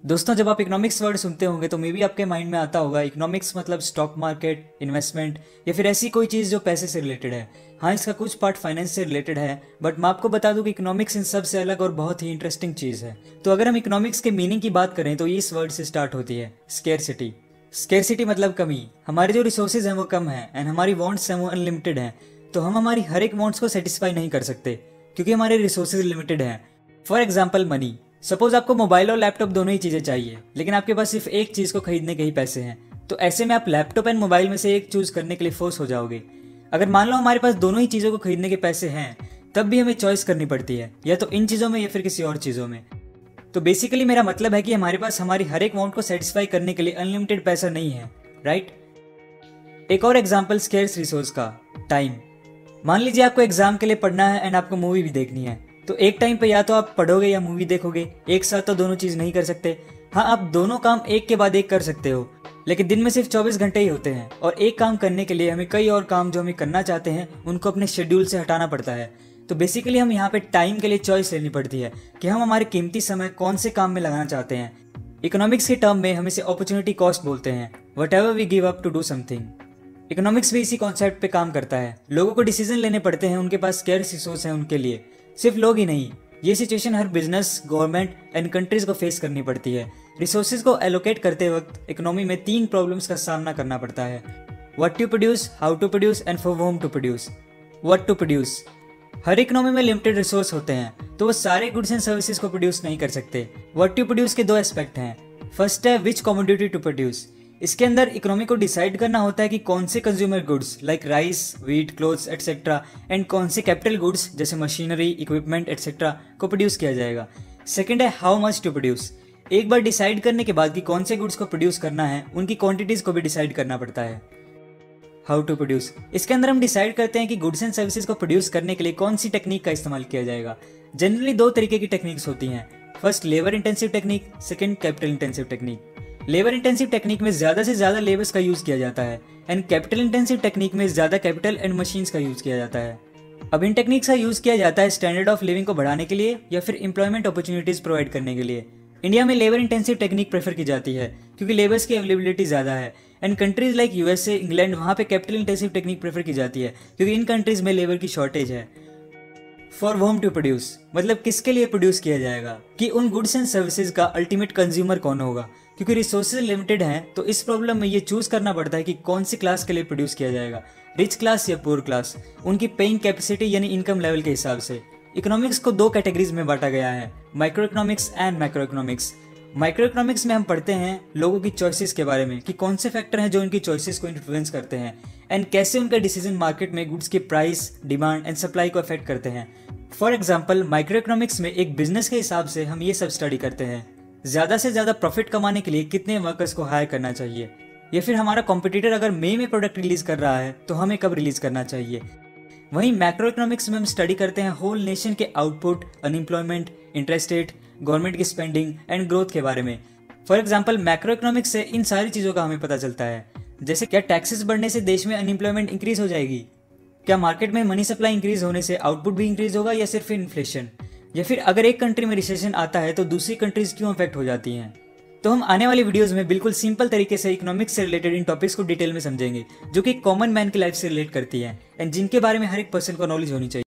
दोस्तों, जब आप इकोनॉमिक्स वर्ड सुनते होंगे तो मे बी आपके माइंड में आता होगा इकोनॉमिक्स मतलब स्टॉक मार्केट, इन्वेस्टमेंट या फिर ऐसी कोई चीज़ जो पैसे से रिलेटेड है। हाँ, इसका कुछ पार्ट फाइनेंस से रिलेटेड है, बट मैं आपको बता दूं कि इकोनॉमिक्स इन सब से अलग और बहुत ही इंटरेस्टिंग चीज़ है। तो अगर हम इकोनॉमिक्स के मीनिंग की बात करें तो ये इस वर्ड से स्टार्ट होती है, स्केर्सिटी। स्केर्सिटी मतलब कमी। हमारे जो रिसोर्सेज हैं वो कम है एंड हमारी वांट्स हैं वो अनलिमिटेड हैं। तो हम हमारी हर एक वांट्स को सेटिस्फाई नहीं कर सकते क्योंकि हमारे रिसोर्सेज लिमिटेड हैं। For example money. सपोज आपको मोबाइल और लैपटॉप दोनों ही चीजें चाहिए, लेकिन आपके पास सिर्फ एक चीज को खरीदने के ही पैसे हैं। तो ऐसे में आप लैपटॉप एंड मोबाइल में से एक चूज करने के लिए फोर्स हो जाओगे। अगर मान लो हमारे पास दोनों ही चीजों को खरीदने के पैसे हैं, तब भी हमें चॉइस करनी पड़ती है, या तो इन चीजों में या फिर किसी और चीजों में। तो बेसिकली मेरा मतलब है कि हमारे पास हमारी हर एक वांट को सेटिस्फाई करने के लिए अनलिमिटेड पैसा नहीं है, राइट। एक और एग्जाम्पल स्केर्स रिसोर्स का, टाइम। मान लीजिए आपको एग्जाम के लिए पढ़ना है एंड आपको मूवी भी देखनी है। तो एक टाइम पे या तो आप पढ़ोगे या मूवी देखोगे, एक साथ तो दोनों चीज नहीं कर सकते। हाँ, आप दोनों काम एक के बाद एक कर सकते हो, लेकिन दिन में सिर्फ 24 घंटे ही होते हैं और एक काम करने के लिए हमें कई और काम जो हमें करना चाहते हैं उनको अपने शेड्यूल से हटाना पड़ता है। तो बेसिकली हम यहाँ पे टाइम के लिए चॉइस लेनी पड़ती है कि हम हमारे कीमती समय कौन से काम में लगाना चाहते हैं। इकोनॉमिक्स के टर्म में हम इसे अपॉर्चुनिटी कॉस्ट बोलते हैं, whatever we give up to do something. Economics भी इसी कॉन्सेप्ट पे काम करता है। लोगों को डिसीजन लेने पड़ते हैं, उनके पास स्केर्स रिसोर्स है उनके लिए। सिर्फ लोग ही नहीं, ये situation her business, government and countries को फेस करनी पड़ती है। रिसोर्सेज को एलोकेट करते वक्त इकोनॉमी में 3 प्रॉब्लम्स का सामना करना पड़ता है, what to produce, how to produce and for whom to produce. What to produce. हर इकोनॉमी में लिमिटेड रिसोर्स होते हैं, तो वो सारे गुड्स एंड सर्विसेज को प्रोड्यूस नहीं कर सकते। व्हाट टू प्रोड्यूस के 2 एस्पेक्ट हैं। फर्स्ट है विच कमोडिटी टू प्रोड्यूस। इसके अंदर इकोनॉमी को डिसाइड करना होता है कि कौन से consumer goods like rice, wheat, clothes etcetera and कौन से कैपिटल गुड्स जैसे मशीनरी, इक्विपमेंट एटसेट्रा को प्रोड्यूस किया जाएगा। सेकंड है हाउ मच टू प्रोड्यूस। एक बार डिसाइड करने के बाद कि कौन से गुड्स को प्रोड्यूस करना है, उनकी क्वांटिटीज को भी डिसाइड करना पड़ता है। How to produce. इसके अंदर हम डिसाइड करते हैं कि गुड्स एंड सर्विसेज को प्रोड्यूस करने के लिए कौन सी टेक्निक का इस्तेमाल किया जाएगा। जनरली 2 तरीके की टेक्निक्स होती हैं, first labour intensive technique, second capital intensive technique. Labour intensive technique में ज्यादा से ज्यादा लेबर्स का यूज किया जाता है एंड कैपिटल इंटेंसिव टेक्निक में ज्यादा कैपिटल एंड मशीन्स का यूज किया जाता है। अब इन टेक्निक्स का यूज किया जाता है स्टैंडर्ड ऑफ लिविंग को बढ़ाने के लिए या फिर एम्प्लॉयमेंट अपॉर्चुनिटीज प्रोवाइड करने के लिए। इंडिया में लेबर इंटेंसिव टेक्निक प्रेफर की जाती है क्योंकि लेबर्स की अवेलेबिलिटी ज्यादा है and countries like USA, England, वहाँ पे कैपिटल इंटेंसिव टेक्निक प्रेफर की जाती है क्योंकि इन कंट्रीज में लेबर की शॉर्टेज है। फॉर व्हॉम टू प्रोड्यूस मतलब किसके लिए प्रोड्यूस किया जाएगा, कि उन गुड्स एंड सर्विसेज का अल्टीमेट कंज्यूमर कौन होगा। क्योंकि रिसोर्सेज लिमिटेड हैं तो इस प्रॉब्लम में ये चूज करना पड़ता है कि कौन सी क्लास के लिए प्रोड्यूस किया जाएगा, रिच क्लास या पुअर क्लास, उनकी पेइंग कैपेसिटी यानी इनकम लेवल के हिसाब से। इकोनॉमिक्स को 2 कैटेगरीज में बांटा गया है, micro economics and macro economics. Micro economics में हम पढ़ते हैं लोगों की चॉइसेस के बारे में कि कौन से फैक्टर हैं जो उनकी चॉइसेस को इन्फ्लुएंस करते हैं एंड कैसे उनका डिसीजन मार्केट में गुड्स की प्राइस, डिमांड एंड सप्लाई को अफेक्ट करते हैं। फॉर एग्जाम्पल माइक्रो इकोनॉमिक्स में एक बिजनेस के हिसाब से हम ये सब स्टडी करते हैं, ज्यादा से ज्यादा प्रॉफिट कमाने के लिए कितने वर्कर्स को हायर करना चाहिए, या फिर हमारा कॉम्पिटिटर अगर मई में प्रोडक्ट रिलीज कर रहा है तो हमें कब रिलीज करना चाहिए। वहीं मैक्रो इकोनॉमिक्स में हम स्टडी करते हैं होल नेशन के output, unemployment, interest rate, government की स्पेंडिंग एंड ग्रोथ के बारे में। फॉर एग्जाम्पल मैक्रो इकोनॉमिक्स से इन सारी चीजों का हमें पता चलता है, जैसे क्या टैक्सेस बढ़ने से देश में अनएम्प्लॉयमेंट इंक्रीज हो जाएगी, क्या मार्केट में मनी सप्लाई इंक्रीज होने से आउटपुट भी इंक्रीज होगा या सिर्फ इन्फ्लेशन, या फिर अगर एक कंट्री में रिसेशन आता है तो दूसरी कंट्रीज क्यों अफेक्ट हो जाती हैं। तो हम आने वाली वीडियोस में बिल्कुल सिंपल तरीके से इकोनॉमिक्स से रिलेटेड इन टॉपिक्स को डिटेल में समझेंगे जो कि कॉमन मैन की लाइफ से रिलेट करती है एंड जिनके बारे में हर एक पर्सन को नॉलेज होनी चाहिए।